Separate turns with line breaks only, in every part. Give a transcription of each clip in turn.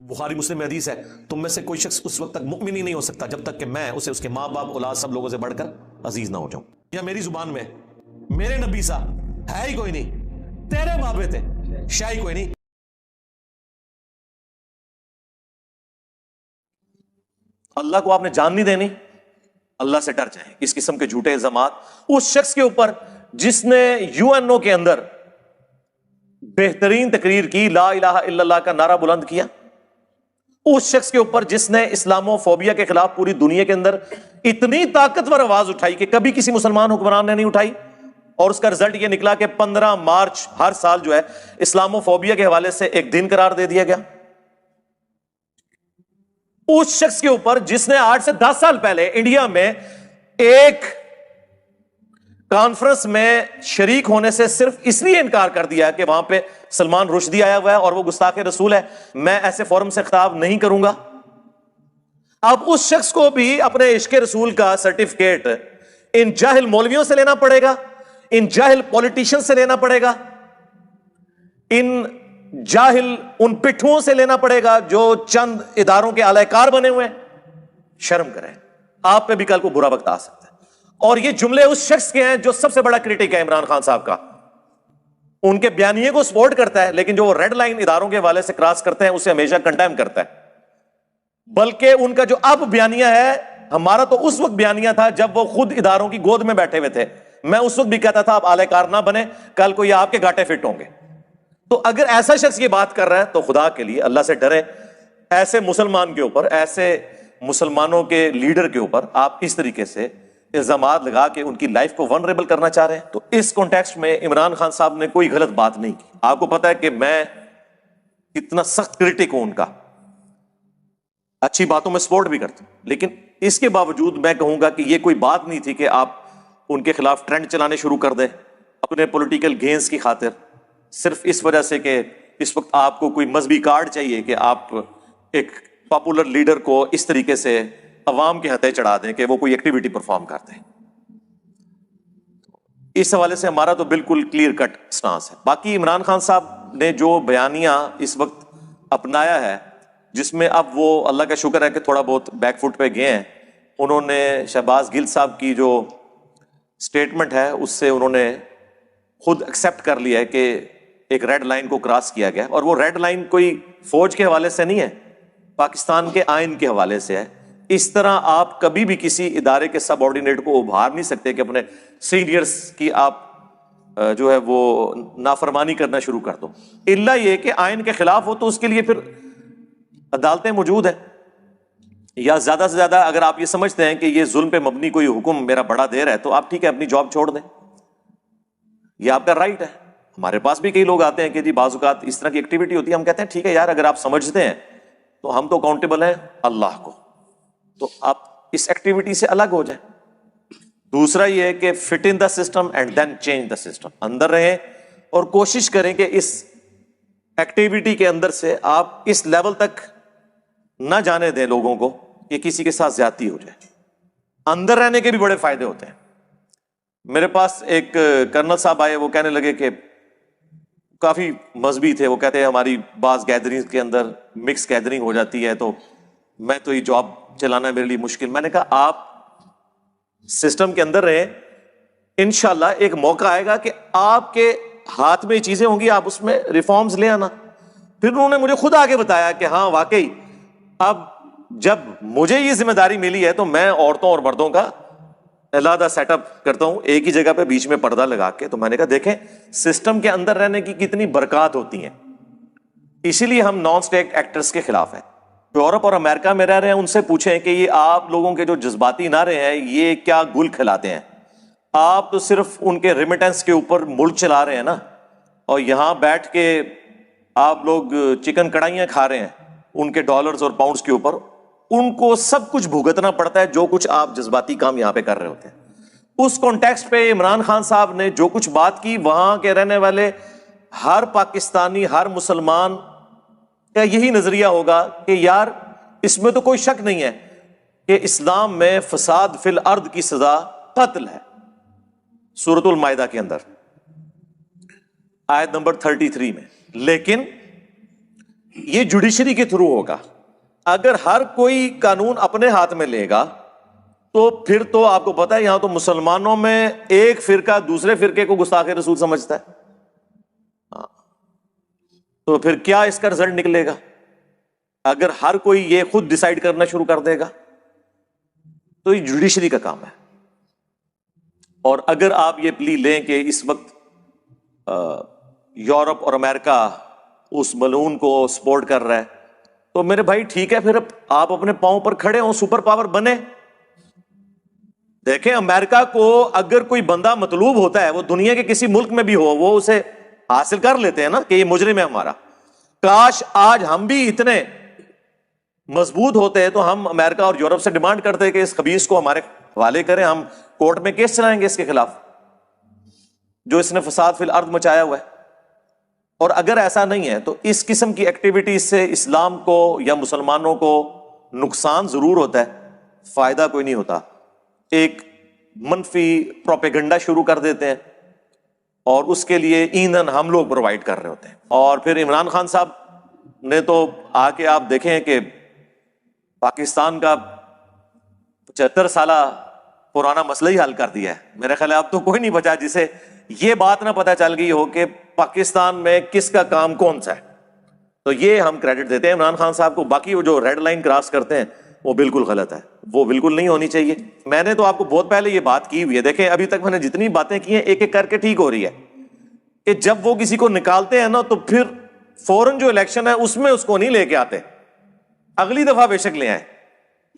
بخاری مسلم میں حدیث ہے، تم میں سے کوئی شخص اس وقت تک مؤمن ہی نہیں ہو سکتا جب تک کہ میں اسے اس کے ماں باپ اولاد سب لوگوں سے بڑھ کر عزیز نہ ہو جاؤں. یا میری زبان میں میرے نبی سا ہے ہی کوئی نہیں، تیرے بابے تھے شاہ ہی کوئی نہیں. اللہ کو آپ نے جان نہیں دینی، اللہ سے ڈر جائیں. اس قسم کے جھوٹے الزامات اس شخص کے اوپر جس نے یو این او کے اندر بہترین تقریر کی، لا الہ الا اللہ کا نعرہ بلند کیا، اس شخص کے اوپر جس نے اسلامو فوبیا کے خلاف پوری دنیا کے اندر اتنی طاقتور آواز اٹھائی کہ کبھی کسی مسلمان حکمران نے نہیں اٹھائی، اور اس کا رزلٹ یہ نکلا کہ 15 مارچ ہر سال جو ہے اسلامو فوبیا کے حوالے سے ایک دن قرار دے دیا گیا. اس شخص کے اوپر جس نے 8 سے 10 سال پہلے انڈیا میں ایک کانفرنس میں شریک ہونے سے صرف اس لیے انکار کر دیا کہ وہاں پہ سلمان رشدی آیا ہوا ہے اور وہ گستاخ رسول ہے، میں ایسے فورم سے خطاب نہیں کروں گا. اب اس شخص کو بھی اپنے عشق رسول کا سرٹیفکیٹ ان جاہل مولویوں سے لینا پڑے گا، ان جاہل پولیٹیشین سے لینا پڑے گا، ان جاہل ان پٹھوں سے لینا پڑے گا جو چند اداروں کے اعلی کار بنے ہوئے ہیں. شرم کریں، آپ پہ بھی کل کو برا وقت آ سکتا ہے. اور یہ جملے اس شخص کے ہیں جو سب سے بڑا کرٹک ہے عمران خان صاحب کا. ان کے بیانیے کو سپورٹ کرتا ہے، لیکن جو وہ ریڈ لائن اداروں کے حوالے سے کراس کرتے ہیں اسے ہمیشہ کنڈیم کرتا ہے. بلکہ ان کا جو اب بیانیہ ہے، ہمارا تو اس وقت بیانیہ تھا جب وہ خود اداروں کی گود میں بیٹھے ہوئے تھے. میں اس وقت بھی کہتا تھا آپ اعلی کار نہ بنے، کل کو یہ آپ کے گھاٹے فٹ ہوں گے. تو اگر ایسا شخص یہ بات کر رہا ہے تو خدا کے لیے اللہ سے ڈرے. ایسے مسلمان کے اوپر، ایسے مسلمانوں کے لیڈر کے اوپر آپ اس طریقے سے الزامات لگا کے ان کی لائف کو ونریبل کرنا چاہ رہے ہیں. تو اس کانٹیکسٹ میں عمران خان صاحب نے کوئی غلط بات نہیں کی. آپ کو پتا ہے کہ میں کتنا سخت کرٹک ہوں ان کا، اچھی باتوں میں سپورٹ بھی کرتا ہوں، لیکن اس کے باوجود میں کہوں گا کہ یہ کوئی بات نہیں تھی کہ آپ ان کے خلاف ٹرینڈ چلانے شروع کر دیں اپنے پولیٹیکل گینز کی خاطر، صرف اس وجہ سے کہ اس وقت آپ کو کوئی مذہبی کارڈ چاہیے کہ آپ ایک پاپولر لیڈر کو اس طریقے سے عوام کے ہتھے چڑھا دیں کہ وہ کوئی ایکٹیویٹی پرفارم کرتے ہیں. اس حوالے سے ہمارا تو بالکل کلیئر کٹ سٹانس ہے. باقی عمران خان صاحب نے جو بیانیہ اس وقت اپنایا ہے، جس میں اب وہ اللہ کا شکر ہے کہ تھوڑا بہت بیک فٹ پہ گئے ہیں، انہوں نے شہباز گل صاحب کی جو سٹیٹمنٹ ہے اس سے انہوں نے خود ایکسیپٹ کر لیا ہے کہ ایک ریڈ لائن کو کراس کیا گیا، اور وہ ریڈ لائن کوئی فوج کے حوالے سے نہیں ہے، پاکستان کے آئین کے حوالے سے ہے. اس طرح آپ کبھی بھی کسی ادارے کے سب آرڈینیٹ کو ابھار نہیں سکتے کہ اپنے سینئرز کی آپ جو ہے وہ نافرمانی کرنا شروع کر دو، الا یہ کہ آئین کے خلاف ہو تو اس کے لیے پھر عدالتیں موجود ہیں. یا زیادہ سے زیادہ اگر آپ یہ سمجھتے ہیں کہ یہ ظلم پہ مبنی کوئی حکم میرا بڑا دے رہا ہے تو آپ ٹھیک ہے اپنی جاب چھوڑ دیں، یہ آپ کا رائٹ ہے. ہمارے پاس بھی کئی لوگ آتے ہیں کہ جی بعض اوقات اس طرح کی ایکٹیویٹی ہوتی ہے، ہم کہتے ہیں ٹھیک ہے یار اگر آپ سمجھتے ہیں تو ہم تو اکاؤنٹیبل ہیں اللہ کو، تو آپ اس ایکٹیویٹی سے الگ ہو جائیں. دوسرا یہ ہے کہ fit in the system and then change the system, اندر رہیں اور کوشش کریں کہ اس ایکٹیویٹی کے اندر سے آپ اس لیول تک نہ جانے دیں لوگوں کو کہ کسی کے ساتھ زیادتی ہو جائے. اندر رہنے کے بھی بڑے فائدے ہوتے ہیں. میرے پاس ایک کرنل صاحب آئے، وہ کہنے لگے کہ کافی مذہبی تھے، وہ کہتے ہیں ہماری بعض گیدرنگ کے اندر مکس گیدرنگ ہو جاتی ہے تو میں تو یہ جاب چلانا میرے لیے مشکل. میں نے کہا آپ سسٹم کے اندر رہیں، انشاءاللہ ایک موقع آئے گا کہ آپ کے ہاتھ میں یہ چیزیں ہوں گی، آپ اس میں ریفارمز لے آنا. پھر انہوں نے مجھے خود آگے بتایا کہ ہاں واقعی اب جب مجھے یہ ذمہ داری ملی ہے تو میں عورتوں اور مردوں کا علیحدہ سیٹ اپ کرتا ہوں ایک ہی جگہ پہ بیچ میں پردہ لگا کے. تو میں نے کہا دیکھیں سسٹم کے اندر رہنے کی کتنی برکات ہوتی ہیں، اسی لیے ہم نان اسٹیٹ ایکٹرز کے خلاف ہیں. یورپ اور امریکہ میں رہ رہے ہیں، ان سے پوچھیں کہ یہ آپ لوگوں کے جو جذباتی نعرے ہیں یہ کیا گل کھلاتے ہیں؟ آپ تو صرف ان کے ریمیٹنس کے اوپر ملک چلا رہے ہیں نا، اور یہاں بیٹھ کے آپ لوگ چکن کڑھائیاں کھا رہے ہیں ان کے ڈالرز اور پاؤنڈز کے اوپر. ان کو سب کچھ بھگتنا پڑتا ہے جو کچھ آپ جذباتی کام یہاں پہ کر رہے ہوتے ہیں. اس کانٹیکسٹ پہ عمران خان صاحب نے جو کچھ بات کی، وہاں کے رہنے والے ہر پاکستانی، ہر مسلمان کا یہی نظریہ ہوگا کہ یار اس میں تو کوئی شک نہیں ہے کہ اسلام میں فساد فی الارض کی سزا قتل ہے. سورۃ المائدہ کے اندر آیت نمبر 33 میں. لیکن یہ جوڈیشری کے تھرو ہوگا. اگر ہر کوئی قانون اپنے ہاتھ میں لے گا تو پھر تو آپ کو پتا ہے یہاں تو مسلمانوں میں ایک فرقہ دوسرے فرقے کو گستاخ رسول سمجھتا ہے. تو پھر کیا اس کا رزلٹ نکلے گا اگر ہر کوئی یہ خود ڈیسائیڈ کرنا شروع کر دے گا؟ تو یہ جوڈیشری کا کام ہے. اور اگر آپ یہ پلی لیں کہ اس وقت یورپ اور امریکہ اس ملعون کو سپورٹ کر رہا ہے تو میرے بھائی ٹھیک ہے، پھر آپ اپنے پاؤں پر کھڑے ہوں، سپر پاور بنے. دیکھیں امریکہ کو اگر کوئی بندہ مطلوب ہوتا ہے وہ دنیا کے کسی ملک میں بھی ہو وہ اسے حاصل کر لیتے ہیں نا کہ یہ مجرم ہے ہمارا. کاش آج ہم بھی اتنے مضبوط ہوتے ہیں تو ہم امریکہ اور یورپ سے ڈیمانڈ کرتے کہ اس خبیث کو ہمارے حوالے کریں، ہم کورٹ میں کیس چلائیں گے اس کے خلاف جو اس نے فساد فی الارض مچایا ہوا ہے. اور اگر ایسا نہیں ہے تو اس قسم کی ایکٹیویٹیز سے اسلام کو یا مسلمانوں کو نقصان ضرور ہوتا ہے، فائدہ کوئی نہیں ہوتا. ایک منفی پروپیگنڈا شروع کر دیتے ہیں اور اس کے لیے ایندھن ہم لوگ پرووائڈ کر رہے ہوتے ہیں. اور پھر عمران خان صاحب نے تو آ کے آپ دیکھیں کہ پاکستان کا 75 سالہ پرانا مسئلہ ہی حل کر دیا ہے. میرے خیال ہے اب تو کوئی نہیں بچا جسے یہ بات نہ پتہ چل گئی ہو کہ پاکستان میں کس کا کام کون سا ہے. تو یہ ہم کریڈٹ دیتے ہیں عمران خان صاحب کو. باقی وہ جو ریڈ لائن کراس کرتے ہیں وہ بالکل غلط ہے، وہ بالکل نہیں ہونی چاہیے. میں نے تو آپ کو بہت پہلے یہ بات کی ہوئی ہے. دیکھیں ابھی تک میں نے جتنی باتیں کی ہیں ایک ایک کر کے ٹھیک ہو رہی ہے کہ جب وہ کسی کو نکالتے ہیں نا تو پھر فوراً جو الیکشن ہے اس میں اس کو نہیں لے کے آتے، اگلی دفعہ بے شک لے آئیں،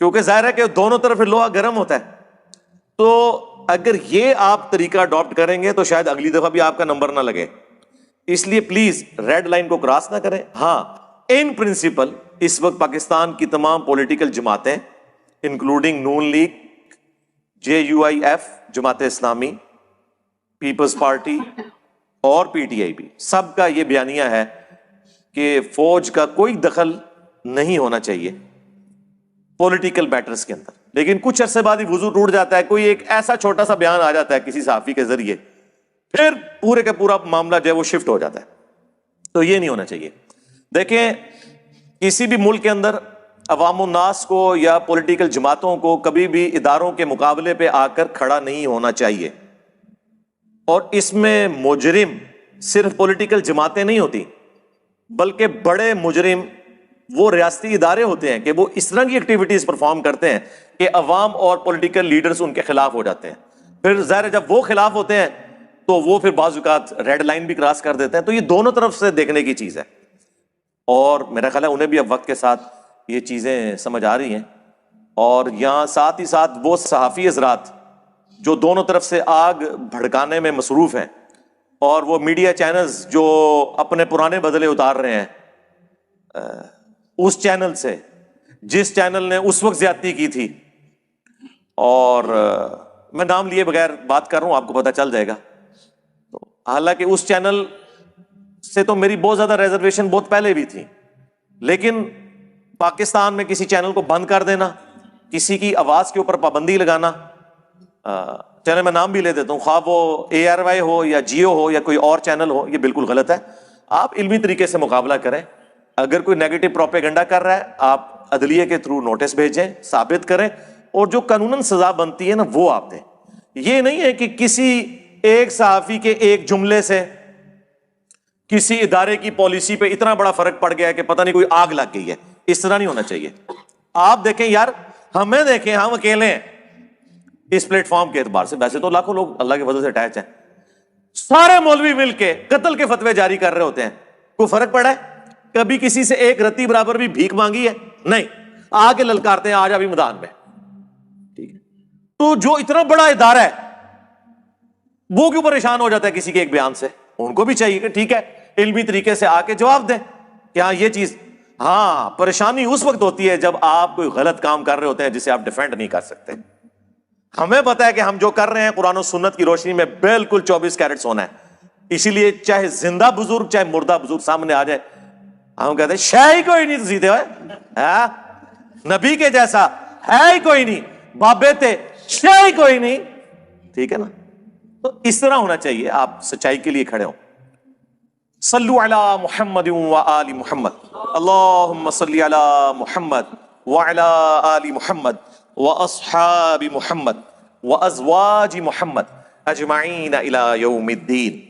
کیونکہ ظاہر ہے کہ دونوں طرف لوہا گرم ہوتا ہے. تو اگر یہ آپ طریقہ اڈاپٹ کریں گے تو شاید اگلی دفعہ بھی آپ کا نمبر نہ لگے. اس لیے پلیز ریڈ لائن کو کراس نہ کریں. ہاں ان پرنسپل اس وقت پاکستان کی تمام پولیٹیکل جماعتیں انکلوڈنگ نون league, JUIF، Jamaat Islami, Peoples party اور PTI بھی، سب کا یہ بیانیہ ہے کہ فوج کا کوئی دخل نہیں ہونا چاہیے پولیٹیکل میٹرز کے اندر. لیکن کچھ عرصے بعد ہی وضو ٹوٹ جاتا ہے، کوئی ایک ایسا چھوٹا سا بیان آ جاتا ہے کسی صحافی کے ذریعے، پھر پورے کا پورا معاملہ جو ہے وہ شفٹ ہو جاتا ہے. تو یہ نہیں ہونا چاہیے. دیکھیں کسی بھی ملک کے اندر عوام الناس کو یا پولیٹیکل جماعتوں کو کبھی بھی اداروں کے مقابلے پہ آ کر کھڑا نہیں ہونا چاہیے. اور اس میں مجرم صرف پولیٹیکل جماعتیں نہیں ہوتی بلکہ بڑے مجرم وہ ریاستی ادارے ہوتے ہیں کہ وہ اس طرح کی ایکٹیویٹیز پرفارم کرتے ہیں کہ عوام اور پولیٹیکل لیڈرز ان کے خلاف ہو جاتے ہیں. پھر ظاہر ہے جب وہ خلاف ہوتے ہیں تو وہ پھر بعض اوقات ریڈ لائن بھی کراس کر دیتے ہیں. تو یہ دونوں طرف سے دیکھنے کی چیز ہے اور میرا خیال ہے انہیں بھی اب وقت کے ساتھ یہ چیزیں سمجھ آ رہی ہیں. اور یہاں ساتھ ہی ساتھ وہ صحافی حضرات جو دونوں طرف سے آگ بھڑکانے میں مصروف ہیں اور وہ میڈیا چینلز جو اپنے پرانے بدلے اتار رہے ہیں اس چینل سے جس چینل نے اس وقت زیادتی کی تھی، اور میں نام لیے بغیر بات کر رہا ہوں، آپ کو پتہ چل جائے گا. تو حالانکہ اس چینل سے تو میری بہت زیادہ ریزرویشن بہت پہلے بھی تھی، لیکن پاکستان میں کسی چینل کو بند کر دینا، کسی کی آواز کے اوپر پابندی لگانا، چینل میں نام بھی لے دیتا ہوں، خواہ وہ ARY ہو یا جیو ہو یا کوئی اور چینل ہو، یہ بالکل غلط ہے. آپ علمی طریقے سے مقابلہ کریں. اگر کوئی نیگیٹو پروپیگنڈا کر رہا ہے آپ عدلیہ کے تھرو نوٹس بھیجیں، ثابت کریں اور جو قانوناً سزا بنتی ہے نا وہ آپ دیں. یہ نہیں ہے کہ کسی ایک صحافی کے ایک جملے سے کسی ادارے کی پالیسی پہ اتنا بڑا فرق پڑ گیا ہے کہ پتہ نہیں کوئی آگ لگ گئی ہے. اس طرح نہیں ہونا چاہیے. آپ دیکھیں یار، ہمیں دیکھیں، ہم اکیلے ہیں اس پلیٹ فارم کے اعتبار سے، ویسے تو لاکھوں لوگ اللہ کی فضل سے اٹیچ ہیں. سارے مولوی مل کے قتل کے فتوے جاری کر رہے ہوتے ہیں، کوئی فرق پڑا ہے؟ کبھی کسی سے ایک رتی برابر بھی بھیک مانگی ہے؟ نہیں. آگے للکارتے ہیں آج ابھی میدان میں. ٹھیک ہے، تو جو اتنا بڑا ادارہ ہے وہ کیوں پریشان ہو جاتا ہے کسی کے ایک بیان سے؟ ان کو بھی چاہیے کہ ٹھیک ہے علمی طریقے سے آ کے جواب دیں کہ ہاں یہ چیز. ہاں پریشانی اس وقت ہوتی ہے جب آپ کوئی غلط کام کر رہے ہوتے ہیں جسے آپ ڈیفینڈ نہیں کر سکتے. ہمیں پتا ہے کہ ہم جو کر رہے ہیں قرآن و سنت کی روشنی میں بالکل 24 کیرٹ سونا ہے. اسی لیے چاہے زندہ بزرگ چاہے مردہ بزرگ سامنے آ جائے ہم کہتے ہیں شے ہی کوئی نہیں تو سیدھے ہوئے، نبی کے جیسا ہے ہی کوئی نہیں، بابے تھے شے ہی کوئی نہیں. ٹھیک ہے نا؟ تو اس طرح ہونا چاہیے، آپ سچائی کے لیے کھڑے ہوں. صلو علی محمد وآل محمد، اللہم صلی علی محمد وعلی آل محمد واصحاب محمد وازواج محمد اجمعین الی یوم الدین۔